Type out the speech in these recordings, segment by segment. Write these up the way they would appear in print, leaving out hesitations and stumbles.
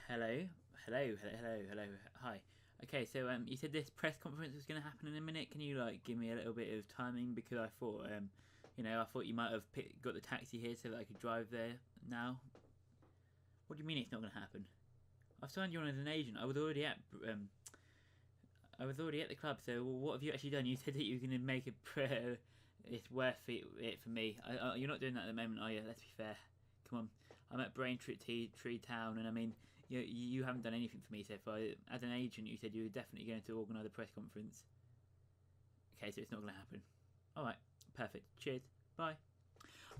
Hello, hello. Hi. Okay, so you said this press conference was going to happen in a minute. Can you give me a little bit of timing because I thought I thought you might have got the taxi here so that I could drive there now. What do you mean it's not going to happen? I've signed you on as an agent. I was already at the club. So what have you actually done? You said that you were going to make a prayer. It's worth it for me. You're not doing that at the moment, are you? Let's be fair. Come on, I'm at Braintree Town, and I mean, you haven't done anything for me so far. As an agent, you said you were definitely going to organise a press conference. Okay, so it's not going to happen. All right, perfect. Cheers. Bye.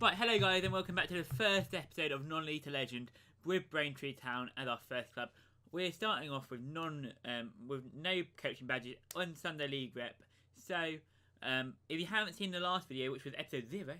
Right, hello guys, and welcome back to the first episode of Non-Lethal Legend with Braintree Town as our first club. We're starting off with no coaching badges on Sunday League rep. So, if you haven't seen the last video, which was episode 0,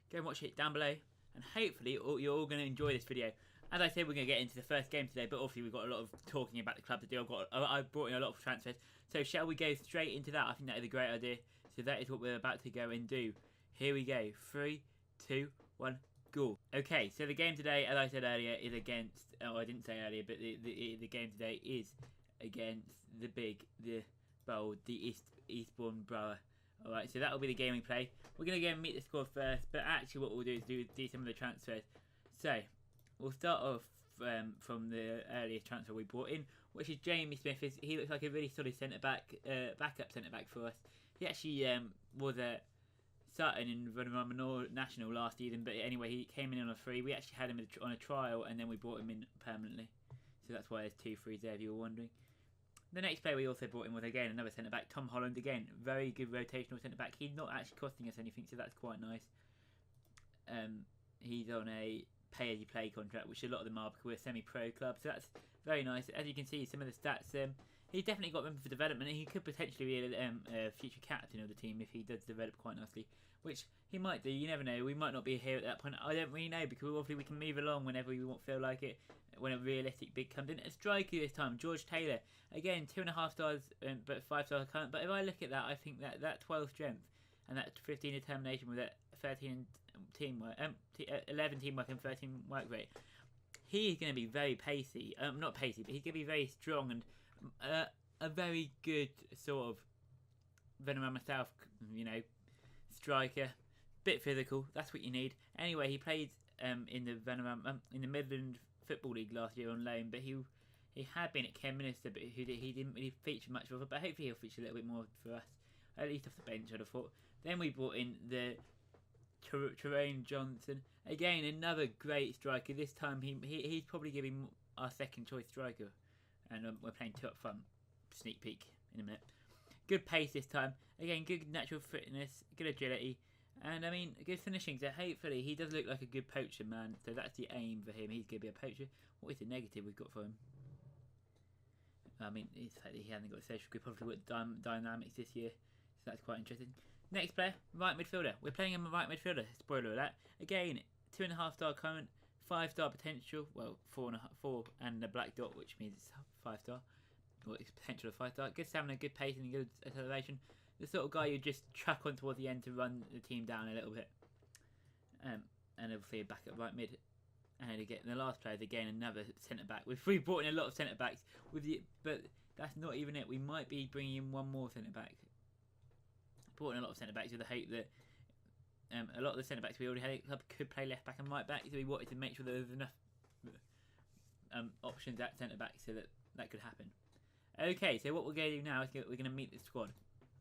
go and watch it down below. And hopefully you're all going to enjoy this video. As I said, we're going to get into the first game today, but obviously we've got a lot of talking about the club to do. I brought in a lot of transfers. So shall we go straight into that? I think that is a great idea. So that is what we're about to go and do. Here we go. 3, 2, 1, go. Okay, so the game today, as I said earlier, is against... Oh, I didn't say earlier, but the game today is against the bold, the Eastbourne Borough. Alright, so that'll be the game we play. We're going to go and meet the squad first, but actually what we'll do is do some of the transfers. So, we'll start off from the earliest transfer we brought in, which is Jamie Smith. He looks like a really solid centre-back, backup centre-back for us. He actually was starting in Running National last season, but anyway, he came in on a free. We actually had him on a trial, and then we brought him in permanently. So that's why there's 2 frees there, if you were wondering. The next player we also brought in was, again, another centre-back, Tom Holland. Again, very good rotational centre-back. He's not actually costing us anything, so that's quite nice. He's on a pay-as-you-play contract, which a lot of them are because we're a semi-pro club, so that's very nice. As you can see, some of the stats, he's definitely got room for development, and he could potentially be a future captain of the team if he does develop quite nicely, which he might do. You never know. We might not be here at that point. I don't really know, because obviously we can move along whenever we feel like it, when a realistic big comes in. A striker this time, George Taylor. Again, 2.5 stars, but 5 stars current. But if I look at that, I think that 12 strength and that 15 determination with that 13 teamwork, 11 teamwork and 13 work rate, he is going to be very pacey. Not pacey, but he's going to be very strong and a very good sort of Venom myself, striker, bit physical. That's what you need. Anyway, he played in the Midland Football League last year on loan, but he had been at Kidderminster, but he didn't really feature much for it. But hopefully he'll feature a little bit more for us, at least off the bench, I'd have thought. Then we brought in the Terrain Johnson. Again, another great striker. This time he's probably giving our second choice striker, and we're playing 2 up front. Sneak peek in a minute. Good pace this time. Again, good natural fitness, good agility, and I mean, good finishing. So hopefully he does look like a good poacher, man. So that's the aim for him. He's going to be a poacher. What is the negative we've got for him? I mean, it's like he hasn't got a social group. Probably with dynamics this year, so that's quite interesting. Next player, right midfielder. We're playing him a right midfielder. Spoiler alert. Again, 2.5 star current, 5 star potential. Well, 4 and a black dot, which means it's 5 star. Or it's potential of 5 star. Good stamina, good pace, and good acceleration. The sort of guy you just chuck on towards the end to run the team down a little bit. And obviously a back at right mid. And again, the last player is again another centre back. We've brought in a lot of centre backs but that's not even it. We might be bringing in one more centre back. Brought in a lot of centre backs with the hope that a lot of the centre backs we already had at the club could play left back and right back. So we wanted to make sure there was enough options at centre back so that could happen. Okay, so what we're going to do now is we're going to meet the squad.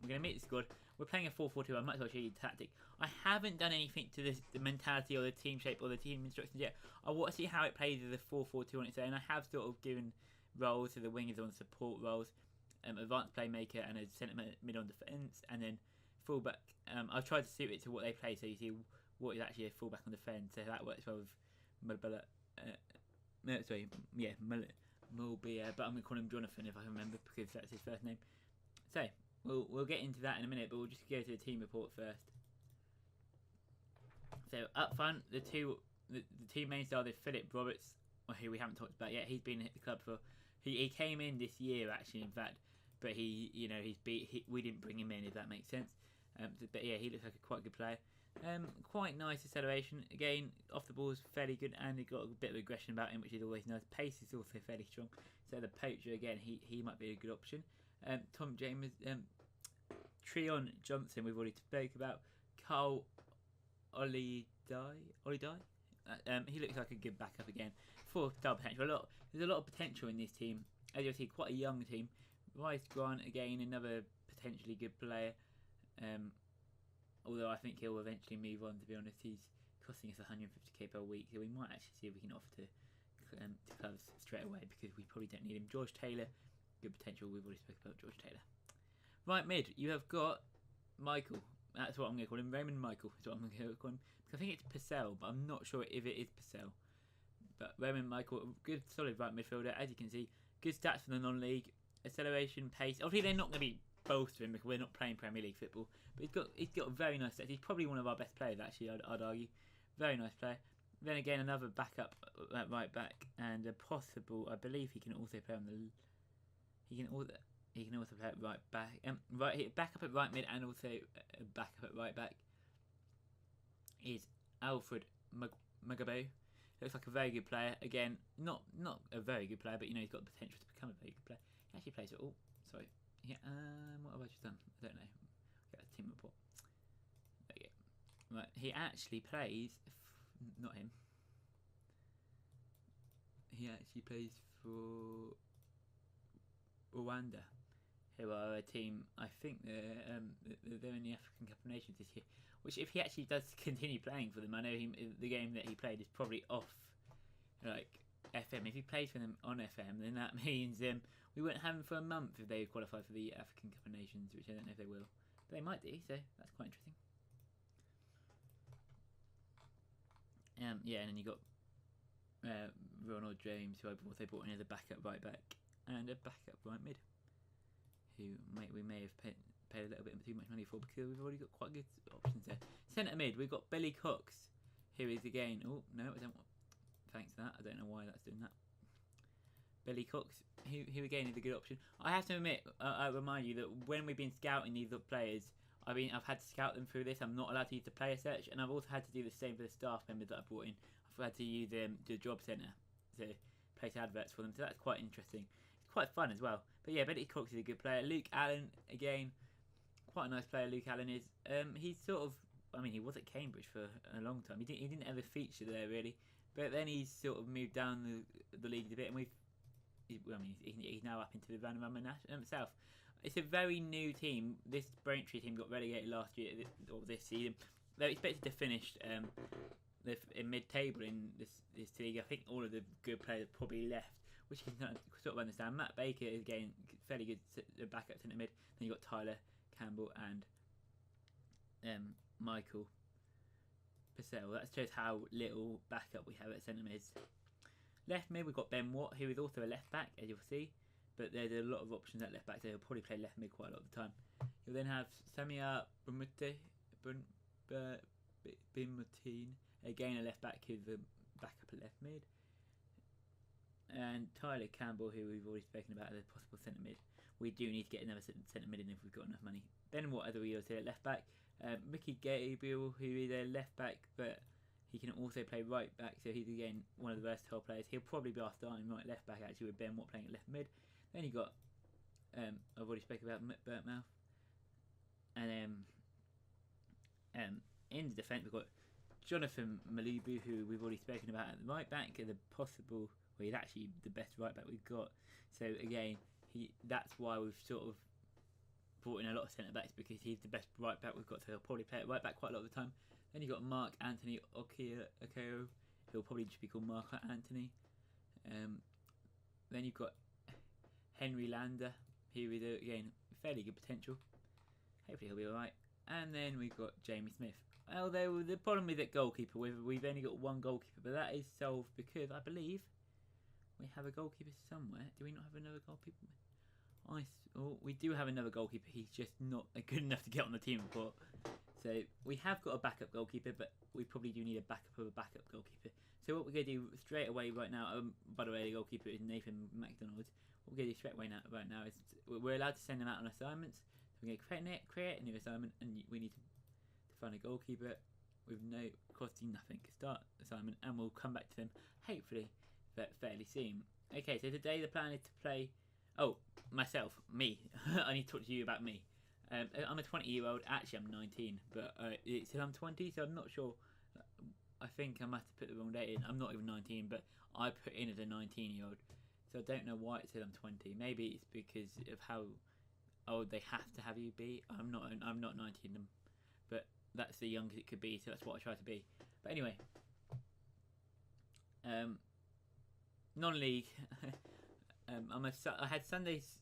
We're playing a 4-4-2. I might as well show you the tactic. I haven't done anything to the mentality or the team shape or the team instructions yet. I want to see how it plays as a 4-4-2 on its own. I have sort of given roles to the wingers on support roles, advanced playmaker and a centre mid on defence, and then fullback. I've tried to suit it to what they play, so you see what is actually a fullback on defence. So that works well with Mulbilla. Mulbilla, but I'm going to call him Jonathan if I can remember because that's his first name. So we'll get into that in a minute, but we'll just go to the team report first. So up front, the two main stars are Philip Roberts, who we haven't talked about yet. He's been at the club for he came in this year actually, in fact, but we didn't bring him in, if that makes sense. But yeah, he looks like a quite good player. Quite nice acceleration. Again, off the ball is fairly good, and he got a bit of aggression about him, which is always nice. Pace is also fairly strong. So the poacher again, he might be a good option. Tom James, Treon Johnson, we've already spoke about. Carl Ollie Die. He looks like a good backup again. 4-star potential. There's a lot of potential in this team. As you'll see, quite a young team. Rice Grant again, another potentially good player. Although I think he'll eventually move on. To be honest, he's costing us 150k per week, so we might actually see if we can offer to clubs straight away because we probably don't need him. George Taylor, good potential. We've already spoken about George Taylor. Right mid, you have got Michael. That's what I'm going to call him. Raymond Michael is what I'm going to call him. I think it's Purcell, but I'm not sure if it is Purcell. But Raymond Michael, good solid right midfielder. As you can see, good stats for the non-league. Acceleration, pace. Obviously, they're not going to be bolstering because we're not playing Premier League football. But he's got very nice stats. He's probably one of our best players, actually, I'd argue. Very nice player. Then again, another backup at right back, and a possible. I believe he can also play on the. He can also play at right back. Backup at right mid, and also backup at right back. Is Alfred Mugabo. Looks like a very good player. Again, not a very good player, but you know he's got the potential to become a very good player. He actually plays it. Oh, sorry. Yeah. What have I just done? I don't know. Get a team report. There you go. Right. He actually plays. Not him. He actually plays for Rwanda, who are a team. I think they're in the African Cup of Nations this year. Which, if he actually does continue playing for them, I know the game that he played is probably off, like FM. If he plays for them on FM, then that means we won't have him for a month if they qualify for the African Cup of Nations, which I don't know if they will. But they might do, so that's quite interesting. Yeah, and then you got Ronald James, who I've also brought in as a backup right back and a backup right mid, who we may have paid a little bit too much money for because we've already got quite good options there. Centre mid, we've got Billy Cox, who is again. Oh no, I don't want. Thanks for that. I don't know why that's doing that. Billy Cox, who again is a good option. I have to admit, I remind you that when we've been scouting these players, I've had to scout them through this. I'm not allowed to use the player search, and I've also had to do the same for the staff members that I brought in. I've had to use the job centre to place adverts for them, so that's quite interesting. It's quite fun as well. But yeah, Billy Cox is a good player. Luke Allen, again, quite a nice player. Luke Allen is. He's sort of. I mean, he was at Cambridge for a long time. He didn't ever feature there really, but then he's sort of moved down the league a bit, and he's now up into the Vanarama South. It's a very new team. This Braintree team got relegated last year or this season. They're expected to finish in mid-table in this league. I think all of the good players probably left, which you can sort of understand. Matt Baker is again fairly good backup centre mid. Then you got Tyler Campbell and Michael Purcell. That shows how little backup we have at centre mids. Left mid, we've got Ben Watt, who is also a left back, as you'll see. But there's a lot of options at left back, so he'll probably play left mid quite a lot of the time. You'll then have Samia Bimutin, again a left back, who's a backup at left mid. And Tyler Campbell, who we've already spoken about as a possible centre mid. We do need to get another centre mid in if we've got enough money. Ben Watt, as we always say, at left back. Mickey Gabriel, who is a left back, but he can also play right back, so he's again one of the versatile players. He'll probably be our starting right left back actually, with Ben Watt playing at left mid. Then you got I've already spoken about Burtmouth, and in the defence we've got Jonathan Malibu, who we've already spoken about at the right back, as a possible. Well, he's actually the best right back we've got. So again, that's why we've sort of brought in a lot of centre backs, because he's the best right back we've got. So he'll probably play at right back quite a lot of the time. Then you got Mark Anthony Okeo, who'll probably just be called Mark Anthony. Then you've got Henry Lander, who is again fairly good potential. Hopefully he'll be alright. And then we've got Jamie Smith. Although the problem is at goalkeeper, we've only got one goalkeeper, but that is solved because I believe we have a goalkeeper somewhere. Do we not have another goalkeeper? We do have another goalkeeper. He's just not good enough to get on the team report. So we have got a backup goalkeeper, but we probably do need a backup of a backup goalkeeper. So what we're going to do straight away right now, by the way, the goalkeeper is Nathan McDonald. What we're going to do straight away right now is we're allowed to send them out on assignments. So we're going to create a new assignment, and we need to find a goalkeeper. with no costing nothing. Start assignment, and we'll come back to them hopefully fairly soon. Okay, so today the plan is to play. Oh, myself, me. I need to talk to you about me. I'm a 20-year-old. Actually, I'm 19, but it says I'm 20, so I'm not sure. I think I must have put the wrong date in. I'm not even 19, but I put in as a 19-year-old, so I don't know why it said I'm 20. Maybe it's because of how old they have to have you be. I'm not 19, but that's the youngest it could be, so that's what I try to be. But anyway, non-league. I had Sunday's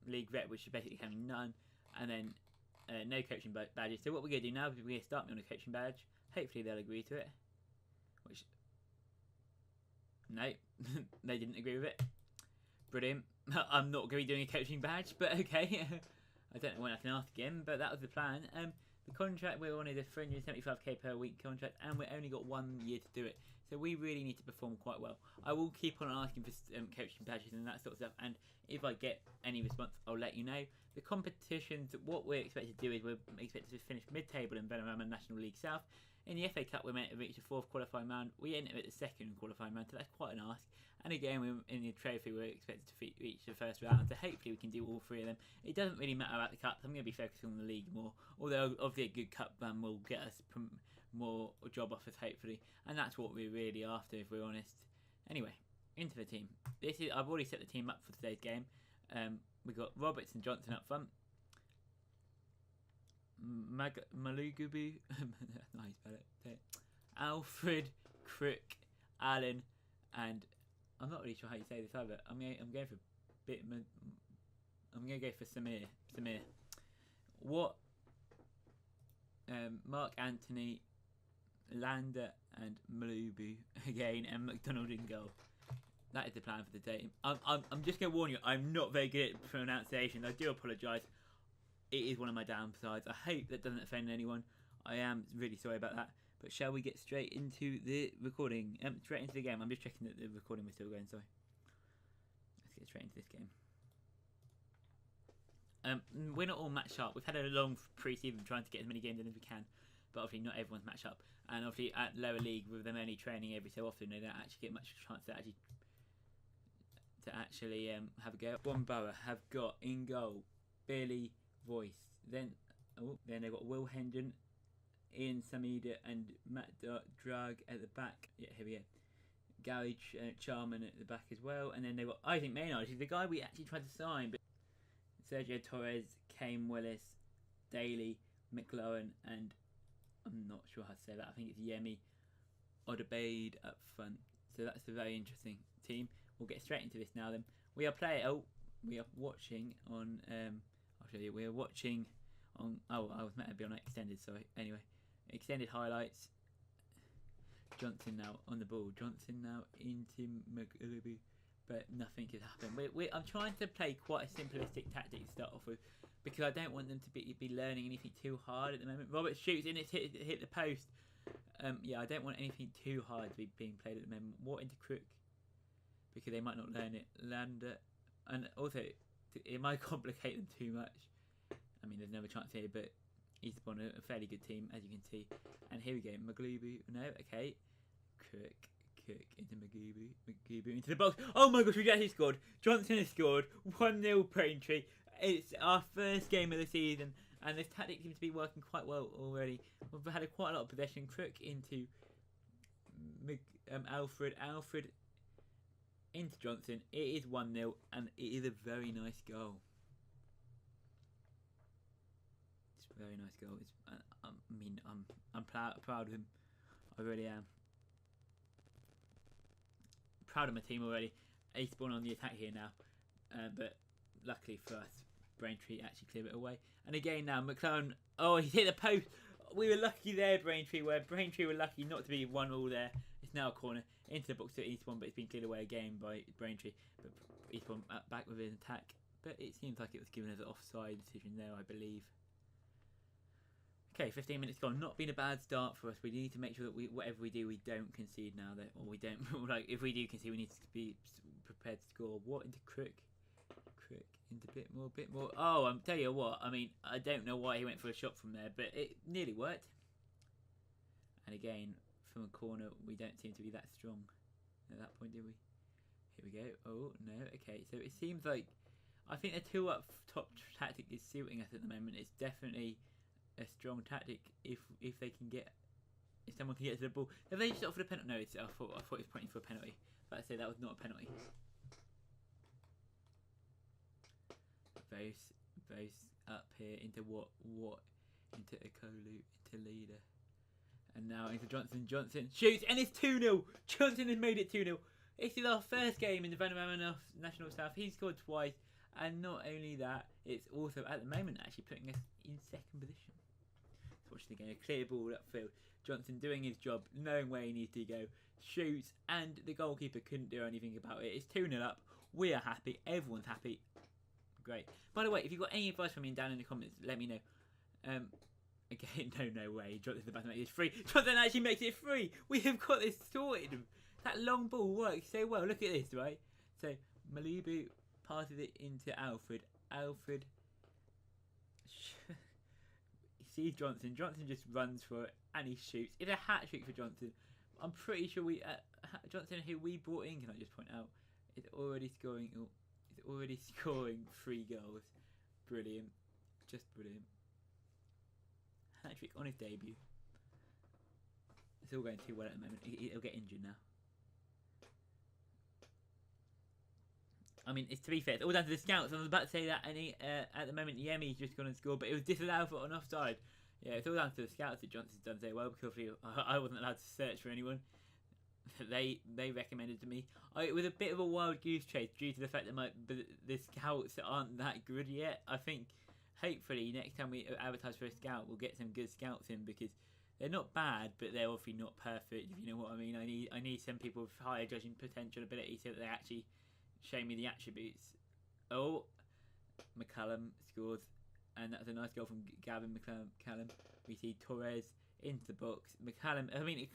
league rep, which is basically having none, and then no coaching badges. So what we're gonna do now is we're gonna start me on a coaching badge. Hopefully they'll agree to it. Which no, they didn't agree with it. Brilliant. I'm not going to be doing a coaching badge, but okay. I don't know when I can ask again, but that was the plan. The contract we're on is a 375k per week contract, and we've only got 1 year to do it. So we really need to perform quite well. I will keep on asking for coaching badges and that sort of stuff, and if I get any response, I'll let you know. The competitions, what we're expected to do is we're expected to finish mid-table in Benrahma National League South. In the FA Cup, we meant to reach the 4th qualifying round. We ended up at the 2nd qualifying round, so that's quite an ask. And again, in the trophy, we're expected to reach the 1st round, so hopefully we can do all 3 of them. It doesn't really matter about the cup. I'm going to be focusing on the league more, although obviously a good cup run will get us more job offers, hopefully, and that's what we're really after, if we're honest. Anyway, into the team. I've already set the team up for today's game. We've got Roberts and Johnson up front. Malugubu, that's how you spell it. Alfred, Crook, Allen, and I'm not really sure how you say this either. I'm going for I'm going to go for Samir. What? Mark Anthony, Lander, and Malubu again, and McDonald in goal. That is the plan for the day. I'm just going to warn you. I'm not very good at pronunciation. I do apologise. It is one of my downsides. I hope that doesn't offend anyone. I am really sorry about that. But shall we get straight into the recording? Straight into the game. I'm just checking that the recording was still going. Sorry. Let's get straight into this game. We're not all matched up. We've had a long pre-season trying to get as many games in as we can. But obviously not everyone's matched up. And obviously at lower league, with them only training every so often, they don't actually get much chance to actually have a go. One Borough have got in goal Billy Voice. Then they've got Will Hendon, Ian Samida, and Matt Drag at the back. Yeah, here we go. Gary Charman at the back as well. And then they've got Isaac Maynard, who's the guy we actually tried to sign. But Sergio Torres, Kane Willis, Daly, McLaren, and I'm not sure how to say that. I think it's Yemi Odebaid up front. So that's a very interesting team. We'll get straight into this now then. We are watching on I'll show you. We are watching on I was meant to be on extended, sorry. Anyway, extended highlights. Johnson now on the ball. Johnson now into McGillivray, but nothing has happened. I'm trying to play quite a simplistic tactic to start off with, because I don't want them to be learning anything too hard at the moment. Robert shoots and it's hit the post. Yeah, I don't want anything too hard to be being played at the moment. What into Crook, because they might not learn it. Lander, and also it might complicate them too much. I mean, there's never a chance here, but he's on a fairly good team, as you can see. And here we go, Maglubu. No, okay. Cook into Maglubu into the box. Oh my gosh, we actually scored. Johnson has scored. 1-0 Braintree. It's our first game of the season, and this tactic seems to be working quite well already. We've had quite a lot of possession. Crook into Alfred into Johnson. It is 1-0, and it is a very nice goal. It's a very nice goal. I'm proud of him. I really am. Proud of my team already. He's spawned on the attack here now, but luckily for us, Braintree actually cleared it away. And again now, McLaren. Oh, he's hit the post. We were lucky there, Braintree. Where Braintree were lucky not to be 1-1 there. It's now a corner into the box to Eastbourne, but it's been cleared away again by Braintree. But Eastbourne back with an attack. But it seems like it was given as an offside decision there, I believe. Okay, 15 minutes gone. Not been a bad start for us. We need to make sure that whatever we do, we don't concede now. Or we don't. Like, if we do concede, we need to be prepared to score. What into Crook? Crook into bit more. Oh, I'm tell you what. I mean, I don't know why he went for a shot from there, but it nearly worked. And again, from a corner, we don't seem to be that strong at that point, do we? Here we go. Oh, no. Okay, so it seems like I think the two up top tactic is suiting us at the moment. It's definitely a strong tactic if they can get, if someone can get to the ball. Have they just offered a penalty? No, I thought it was pointing for a penalty. But I say that was not a penalty. Both up here into what into Akolu, into leader. And now into Johnson. Johnson shoots, and it's 2-0. Johnson has made it 2-0. This is our first game in the Vandermeer National South. He scored twice, and not only that, it's also at the moment actually putting us in second position. So watching the game, a clear ball upfield. Johnson doing his job, knowing where he needs to go, shoots, and the goalkeeper couldn't do anything about it. It's 2-0 up. We are happy. Everyone's happy. Great. By the way, if you've got any advice for me down in the comments, let me know. Again, no way. Johnson the button is free. Johnson actually makes it free. We have got this sorted. That long ball works so well. Look at this, right? So Malibu passes it into Alfred. Alfred sees Johnson. Johnson just runs for it and he shoots. It's a hat trick for Johnson. I'm pretty sure Johnson, who we brought in, can I just point out, is already scoring. Oh, is already scoring 3 goals. Brilliant, just brilliant. Hat trick on his debut. It's all going too well at the moment. He'll get injured now. I mean, it's to be fair, it's all down to the scouts. I was about to say that, and at the moment, Yemi's just gone and scored, but it was disallowed for an offside. Yeah, it's all down to the scouts that Johnson's done so well, because I wasn't allowed to search for anyone. They recommended to me. It was a bit of a wild goose chase due to the fact that the scouts aren't that good yet. I think, hopefully, next time we advertise for a scout, we'll get some good scouts in, because they're not bad, but they're obviously not perfect, if you know what I mean. I need some people with higher judging potential ability so that they actually show me the attributes. Oh, McCallum scores, and that's a nice goal from Gavin McCallum. We see Torres into the box. McCallum, I mean,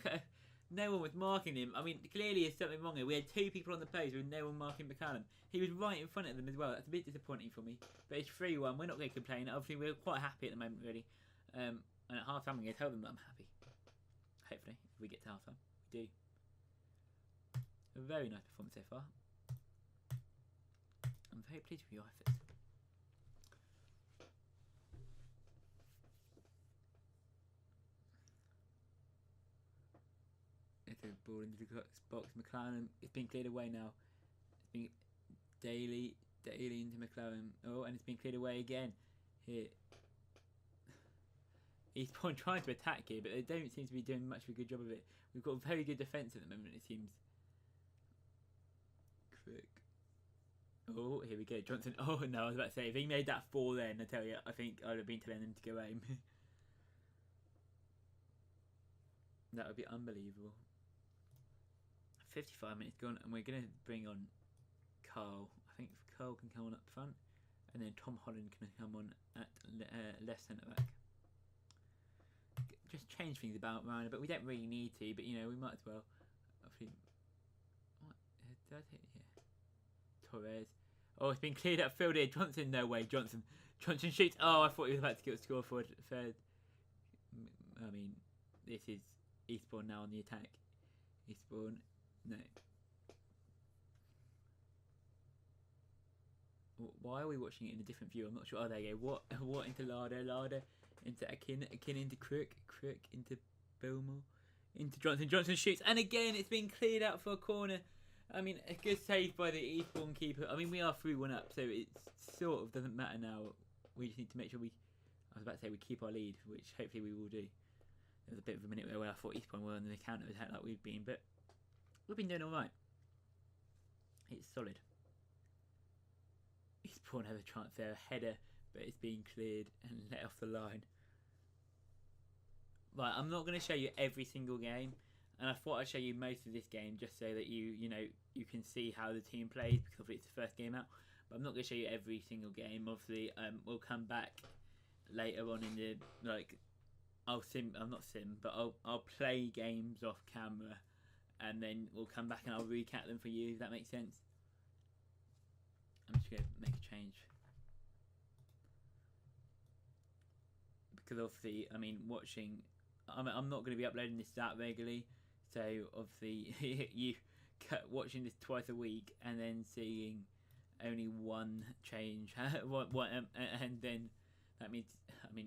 no one was marking him. I mean, clearly there's something wrong here. We had 2 people on the post with no one marking McCallum. He was right in front of them as well. That's a bit disappointing for me. But it's 3-1. We're not going to complain. Obviously, we're quite happy at the moment, really. And at half-time, I'm going to tell them that I'm happy. Hopefully, if we get to half-time. We do. A very nice performance so far. I'm very pleased with your efforts. It's a ball into the box. McLaren, it's been cleared away now. It's been Daly into McLaren. Oh, and it's been cleared away again. Here. Eastbourne trying to attack here, but they don't seem to be doing much of a good job of it. We've got a very good defence at the moment, it seems. Quick. Oh, here we go. Johnson. Oh, no, I was about to say, if he made that 4 then, I tell you, I think I would have been telling him to go home. That would be unbelievable. 55 minutes gone, and we're going to bring on Carl. I think Carl can come on up front, and then Tom Holland can come on at left centre-back. Just change things about around, but we don't really need to, but, you know, we might as well. Obviously, what? Did I take it here? Torres. Oh, it's been cleared up field here. Johnson, no way. Johnson shoots. Oh, I thought he was about to get a score for third. I mean, this is Eastbourne now on the attack. Eastbourne, no. Why are we watching it in a different view? I'm not sure. Oh, there you go. What into Larder into Akin into Crook into Billmore, into Johnson shoots, and again it's been cleared out for a corner. I mean, a good save by the Eastbourne keeper. I mean, we are 3-1 up, so it sort of doesn't matter now. We just need to make sure I was about to say we keep our lead, which hopefully we will do. There was a bit of a minute where I thought Eastbourne were on the counter attack like we've been, but we've been doing alright. It's solid. Eastbourne have a chance there, a header, but it's being cleared and let off the line. Right, I'm not going to show you every single game, and I thought I'd show you most of this game just so that you can see how the team plays, because it's the first game out. But I'm not going to show you every single game. Obviously, we'll come back later on in the I'll play games off camera, and then we'll come back and I'll recap them for you. If that makes sense. I'm just going to make a change. Because obviously, I mean, watching I'm not going to be uploading this that regularly, so obviously you watching this twice a week and then seeing only one change, and then that means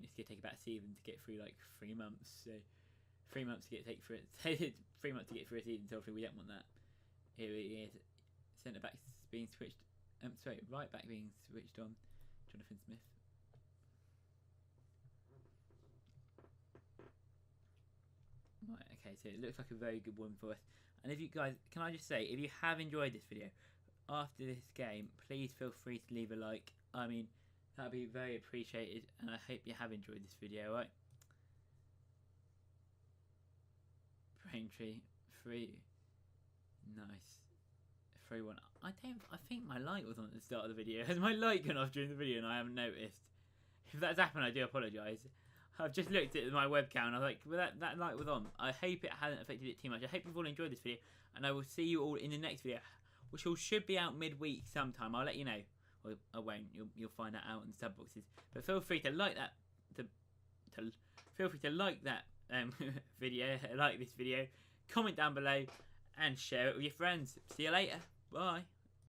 it's gonna take about a season to get through, like 3 months. So 3 months to take through it. 3 months to get through a season. So obviously we don't want that. Here it is. Centre back being switched. Sorry, right back being switched on. Jonathan Smith. Right, okay, so it looks like a very good one for us. And if you guys, can I just say, if you have enjoyed this video, after this game, please feel free to leave a like. I mean, that'd be very appreciated, and I hope you have enjoyed this video, right? Braintree, 3. Nice. 3-1. I think my light was on at the start of the video. Has my light gone off during the video and I haven't noticed? If that's happened, I do apologise. I've just looked at my webcam and I was like, well, that light was on. I hope it hasn't affected it too much. I hope you've all enjoyed this video, and I will see you all in the next video, which should be out midweek sometime. I'll let you know. Well, I won't. You'll find that out in the sub boxes. But feel free to like that. Feel free to like that video. Like this video. Comment down below and share it with your friends. See you later. Bye.